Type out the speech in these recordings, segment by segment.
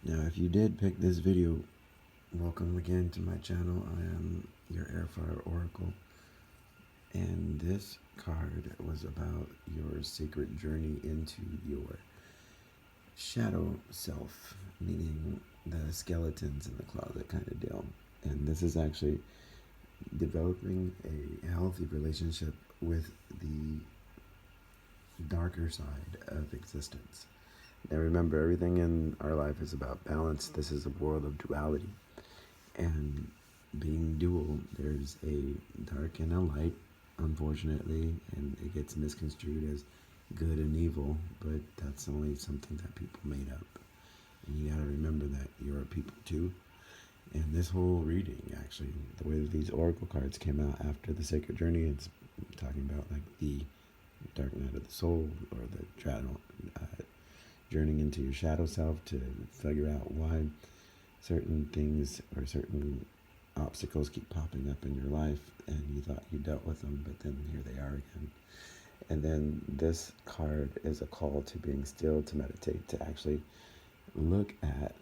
Now, if you did pick this video, welcome again to my channel. I am your Airfire Oracle, and this card was about your secret journey into your shadow self, meaning the skeletons in the closet kind of deal. And this is actually developing a healthy relationship with the darker side of existence. Now remember, everything in our life is about balance. This is a world of duality. And being dual, there's a dark and a light, unfortunately, and it gets misconstrued as good and evil, but that's only something that people made up. And you gotta remember that you're a people too. And this whole reading, actually, the way that these oracle cards came out after the sacred journey, it's talking about like the dark night of the soul, or the journeying into your shadow self to figure out why certain things or certain obstacles keep popping up in your life, and you thought you dealt with them, but then here they are again. And then this card is a call to being still, to meditate, to actually look at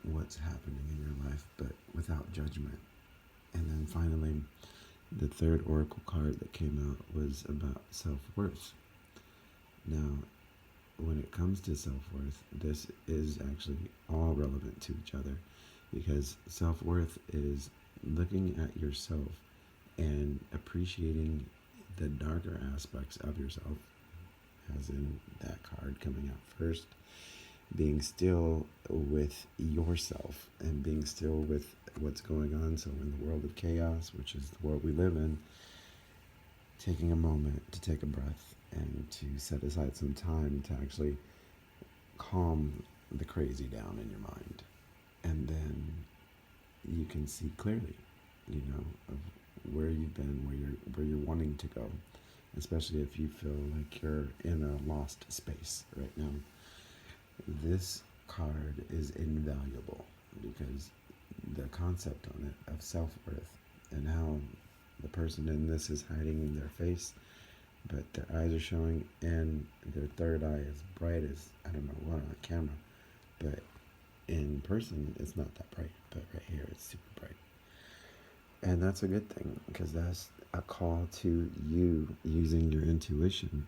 what's happening in your life, but without judgment. And then finally, the third oracle card that came out was about self-worth. Now, when it comes to self-worth, this is actually all relevant to each other, because self-worth is looking at yourself and appreciating the darker aspects of yourself, as in that card coming out first, being still with yourself and being still with what's going on. So in the world of chaos, which is the world we live in, taking a moment to take a breath and to set aside some time to actually calm the crazy down in your mind. And then you can see clearly, of where you've been, where you're wanting to go, especially if you feel like you're in a lost space right now. This card is invaluable because the concept on it of self-worth and how the person in this is hiding in their face, but their eyes are showing, and their third eye is bright as, I don't know what, on camera, but in person it's not that bright, but right here it's super bright. And that's a good thing, because that's a call to you using your intuition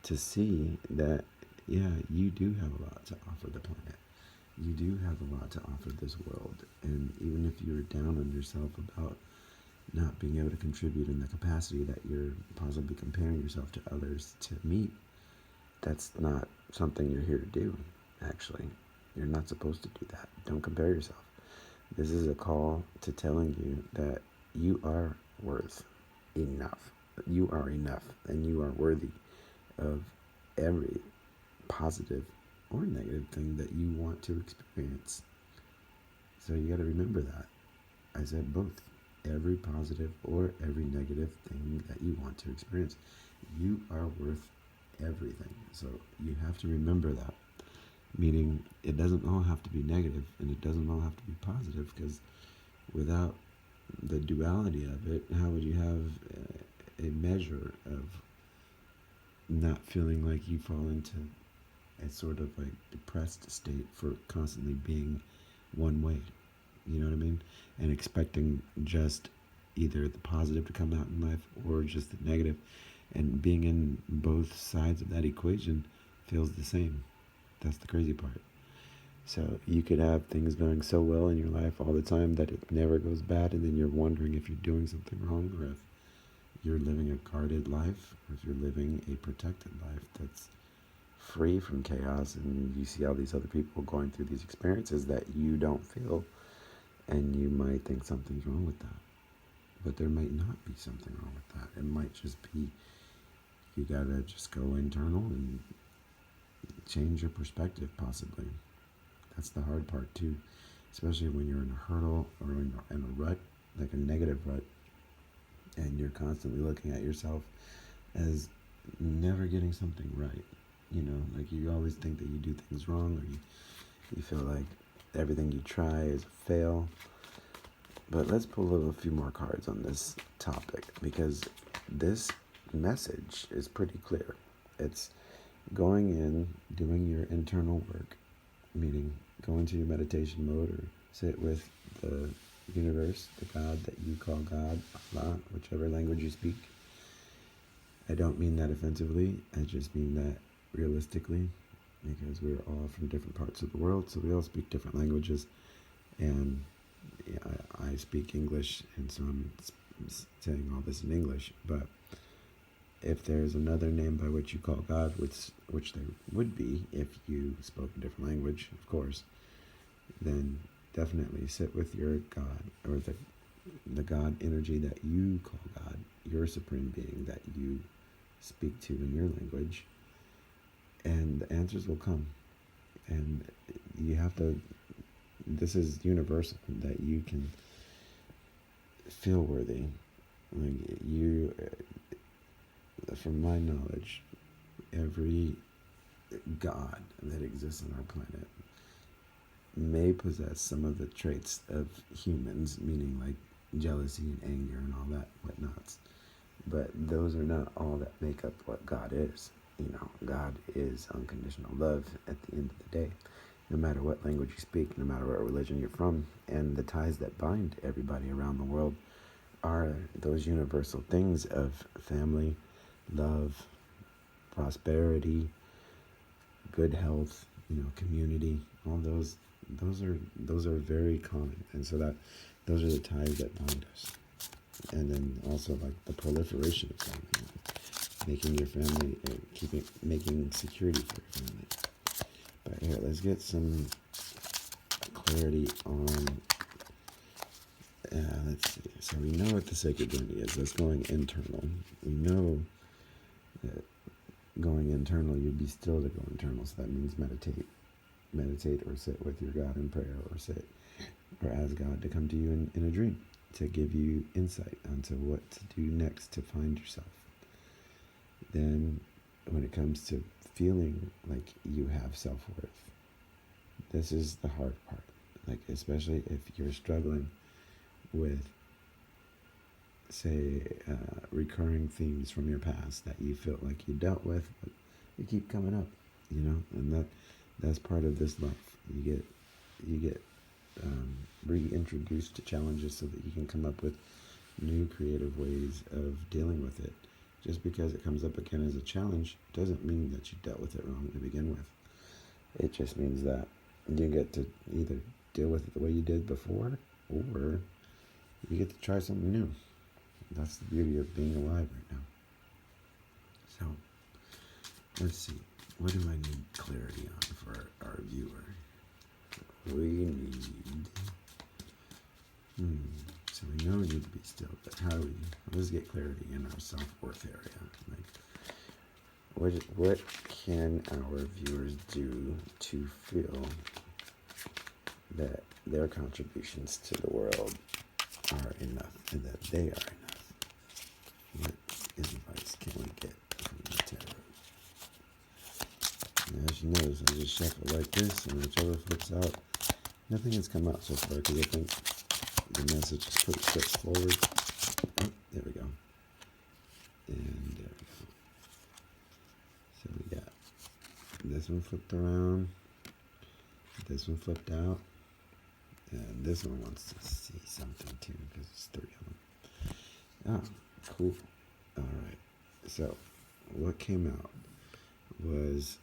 to see that, yeah, you do have a lot to offer the planet. You do have a lot to offer this world. And even if you're down on yourself about not being able to contribute in the capacity that you're possibly comparing yourself to others to meet, that's not something you're here to do, actually. You're not supposed to do that. Don't compare yourself. This is a call to telling you that you are worth enough. You are enough, and you are worthy of every positive or negative thing that you want to experience. So you got to remember that. I said both. Every positive or every negative thing that you want to experience. You are worth everything. So you have to remember that. Meaning, it doesn't all have to be negative, and it doesn't all have to be positive, because without the duality of it, how would you have a measure of not feeling like you fall into a sort of like depressed state for constantly being one way? You know what I mean? And expecting just either the positive to come out in life or just the negative. And being in both sides of that equation feels the same. That's the crazy part. So you could have things going so well in your life all the time that it never goes bad, and then you're wondering if you're doing something wrong, or if you're living a guarded life, or if you're living a protected life that's free from chaos, and you see all these other people going through these experiences that you don't feel, and you might think something's wrong with that. But there might not be something wrong with that. It might just be you gotta just go internal and change your perspective, possibly. That's the hard part too, especially when you're in a hurdle or in a rut, like a negative rut, and you're constantly looking at yourself as never getting something right. Like you always think that you do things wrong, or you feel like everything you try is a fail. But let's pull a few more cards on this topic, because this message is pretty clear. It's going in, doing your internal work, meaning go into your meditation mode or sit with the universe, the God that you call God, Allah, whichever language you speak. I don't mean that offensively, I just mean that realistically, because we're all from different parts of the world, so we all speak different languages, and yeah, I speak English, and so I'm saying all this in English, but if there's another name by which you call God, which there would be if you spoke a different language, of course, then definitely sit with your God, or the God energy that you call God, your supreme being that you speak to in your language, and the answers will come. And you have to, this is universal, that you can feel worthy. Like you, from my knowledge, every God that exists on our planet may possess some of the traits of humans, meaning like jealousy and anger and all that whatnots. But those are not all that make up what God is. You know, God is unconditional love at the end of the day, no matter what language you speak, no matter what religion you're from. And the ties that bind everybody around the world are those universal things of family, love, prosperity, good health, you know, community. All those are very common, and so that those are the ties that bind us. And then also like the proliferation of family, making your family, making security for your family. But here, let's get some clarity on. Let's see. So we know what the sacred journey is. That's going internal. We know that going internal, you'd be still to go internal. So that means meditate, or sit with your God in prayer, or ask God to come to you in a dream to give you insight onto what to do next to find yourself. Then when it comes to feeling like you have self-worth, this is the hard part. Like, especially if you're struggling with, say, recurring themes from your past that you feel like you dealt with, but they keep coming up, you know, and that's part of this life. You get reintroduced to challenges so that you can come up with new creative ways of dealing with it. Just because it comes up again as a challenge doesn't mean that you dealt with it wrong to begin with. It just means that you get to either deal with it the way you did before, or you get to try something new. That's the beauty of being alive right now. So, let's see. What do I need clarity on for our viewer? We need... So we know we need to be still, but how do we... Let's get clarity in our self-worth area. Like, what can our viewers do to feel that their contributions to the world are enough, and that they are enough? What advice can we get from the tarot? And as you notice, I just shuffle like this, and whichever flips out, nothing has come out so far, because I think the message is pretty straightforward. Oh, there we go. And there we go. So we got this one flipped around, this one flipped out, and this one wants to see something too, because it's 3 of them. Oh, cool. Alright, so what came out was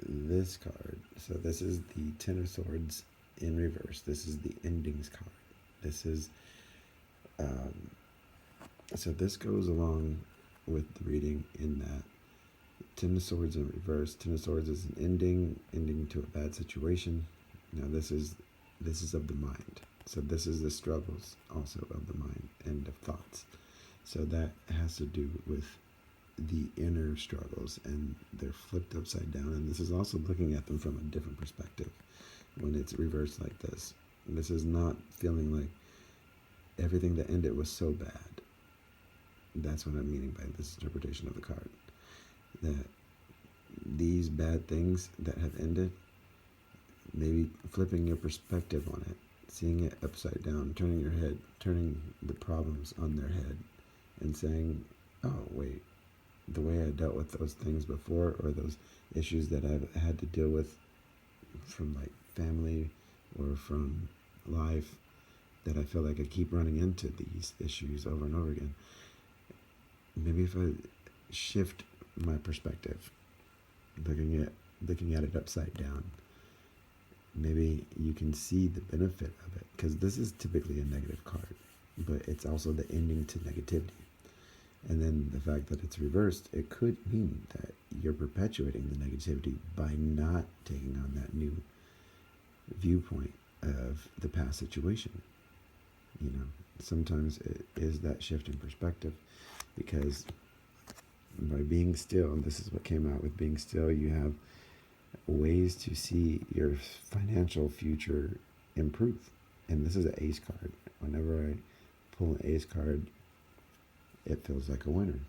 this card. So this is the Ten of Swords in reverse. This is the endings card. This is, so this goes along with the reading in that Ten of Swords in reverse. Ten of Swords is an ending to a bad situation. Now this is of the mind. So this is the struggles also of the mind and of thoughts. So that has to do with the inner struggles, and they're flipped upside down. And this is also looking at them from a different perspective when it's reversed like this. This is not feeling like everything that ended was so bad. That's what I'm meaning by this interpretation of the card. That these bad things that have ended, maybe flipping your perspective on it, seeing it upside down, turning your head, turning the problems on their head, and saying, oh, wait, the way I dealt with those things before, or those issues that I've had to deal with from like family or from life that I feel like I keep running into these issues over and over again. Maybe if I shift my perspective, looking at it upside down, maybe you can see the benefit of it, because this is typically a negative card, but it's also the ending to negativity. And then the fact that it's reversed, it could mean that you're perpetuating the negativity by not taking on that new viewpoint of the past situation. You know, sometimes it is that shift in perspective, because by being still, and this is what came out with being still, you have ways to see your financial future improve. And this is an ace card. Whenever I pull an ace card, it feels like a winner,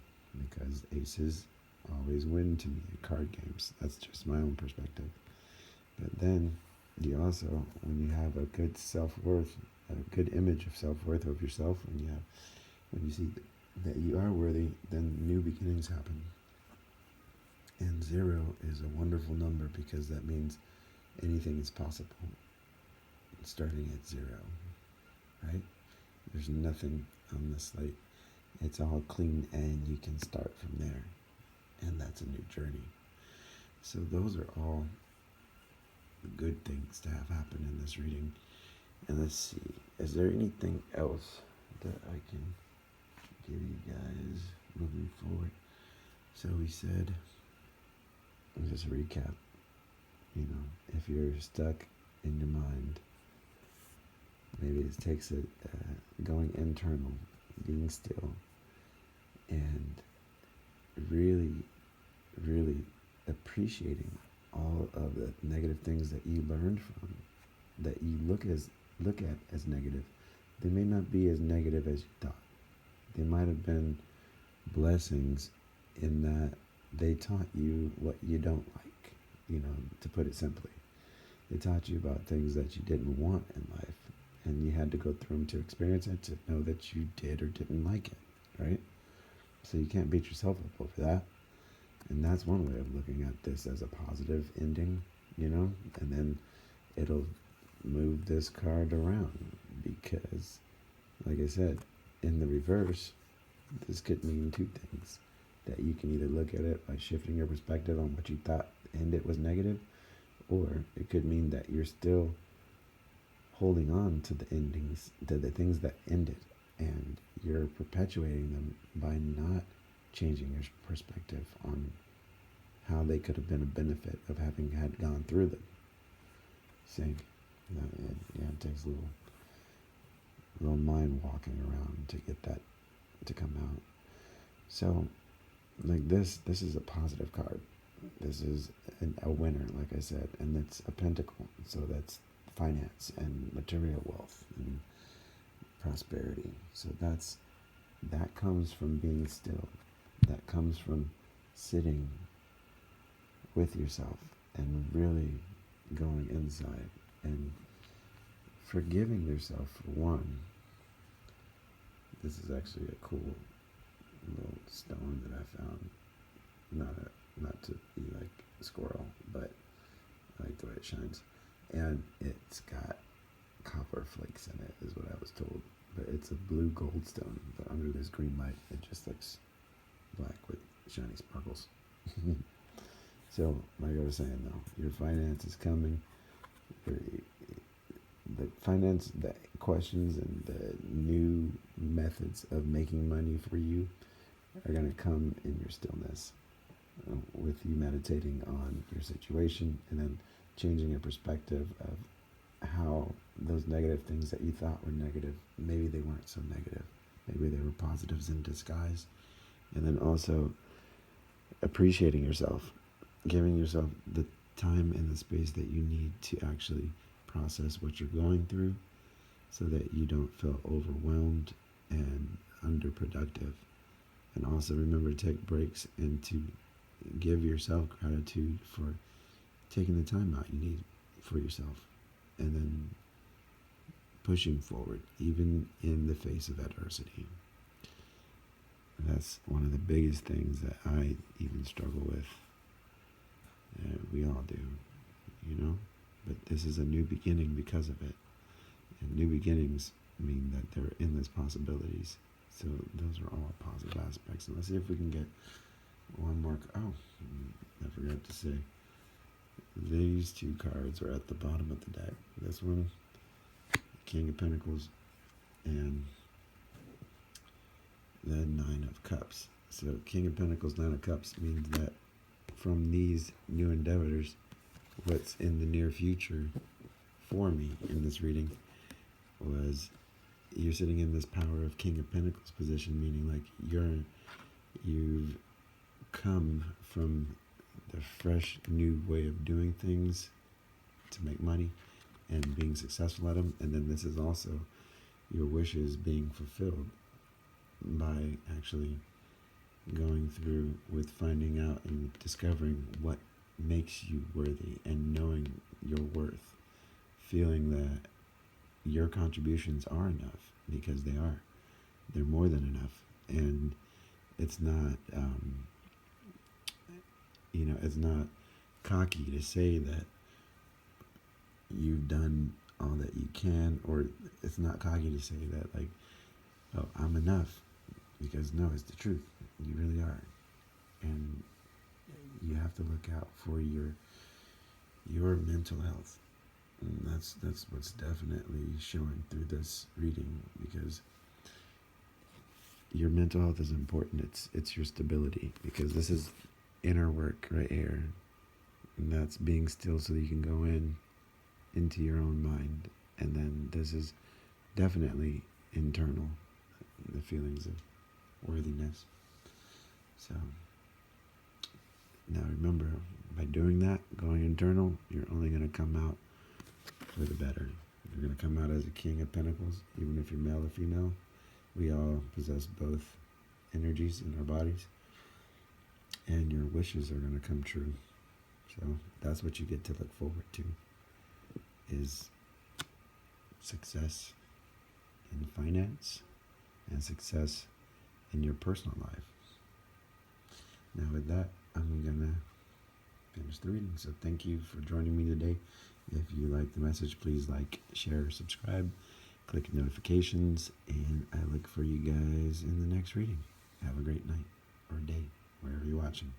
because aces always win to me in card games. That's just my own perspective. But then you also, when you have a good self-worth, a good image of self-worth of yourself, when you see that you are worthy, then new beginnings happen. And 0 is a wonderful number, because that means anything is possible starting at 0, right? There's nothing on the slate. It's all clean, and you can start from there. And that's a new journey. So those are all good things to have happen in this reading. And let's see, is there anything else that I can give you guys moving forward? So we said, just a recap, if you're stuck in your mind, maybe it takes it going internal, being still, and really, really appreciating all of the negative things that you learned from, that you look at as negative. They may not be as negative as you thought. They might have been blessings in that they taught you what you don't like, to put it simply. They taught you about things that you didn't want in life, and you had to go through them to experience it, to know that you did or didn't like it, right? So you can't beat yourself up over that. And that's one way of looking at this as a positive ending, and then it'll move this card around, because, like I said, in the reverse, this could mean two things. That you can either look at it by shifting your perspective on what you thought and it was negative, or it could mean that you're still holding on to the endings, to the things that ended, and you're perpetuating them by not changing your perspective on how they could have been a benefit of having had gone through them. See, it takes a little mind walking around to get that to come out. So, like this is a positive card. This is a winner, like I said, and it's a pentacle. So that's finance and material wealth and prosperity. So that comes from being still. That comes from sitting with yourself and really going inside and forgiving yourself for one. This is actually a cool little stone that I found. Not to be like a squirrel, but I like the way it shines. And it's got copper flakes in it, is what I was told. But it's a blue gold stone, but under this green light, it just looks black with shiny sparkles. So, like I was saying though, your finance is coming. The finance, the questions and the new methods of making money for you are going to come in your stillness, with you meditating on your situation and then changing your perspective of how those negative things that you thought were negative, maybe they weren't so negative. Maybe they were positives in disguise. And then also appreciating yourself, giving yourself the time and the space that you need to actually process what you're going through, so that you don't feel overwhelmed and underproductive. And also remember to take breaks and to give yourself gratitude for taking the time out you need for yourself, and then pushing forward even in the face of adversity. That's one of the biggest things that I even struggle with. We all do, but this is a new beginning because of it. And new beginnings mean that there are endless possibilities. So those are all positive aspects. And let's see if we can get one more. Oh, I forgot to say. These two cards are at the bottom of the deck. This one, King of Pentacles, and the Nine of Cups. So King of Pentacles, Nine of Cups means that from these new endeavors, what's in the near future for me in this reading was you're sitting in this power of King of Pentacles position, meaning like you've come from the fresh new way of doing things to make money and being successful at them, and then this is also your wishes being fulfilled by actually going through with finding out and discovering what makes you worthy and knowing your worth, feeling that your contributions are enough, because they are. They're more than enough. And it's not it's not cocky to say that you've done all that you can, or it's not cocky to say that like, oh, I'm enough, because no, it's the truth. You really are. And you have to look out for your mental health. And that's what's definitely showing through this reading, because your mental health is important. It's your stability, because this is inner work right here, and that's being still so that you can go into your own mind. And then this is definitely internal, the feelings of worthiness. So now remember, by doing that, going internal, you're only going to come out for the better. You're going to come out as a King of Pentacles, even if you're male or female. We all possess both energies in our bodies, and your wishes are going to come true. So that's what you get to look forward to, is success in finance and success in your personal life. Now with that, I'm going to finish the reading. So thank you for joining me today. If you like the message, please like, share, subscribe, click notifications, and I look for you guys in the next reading. Have a great night or day, wherever you're watching.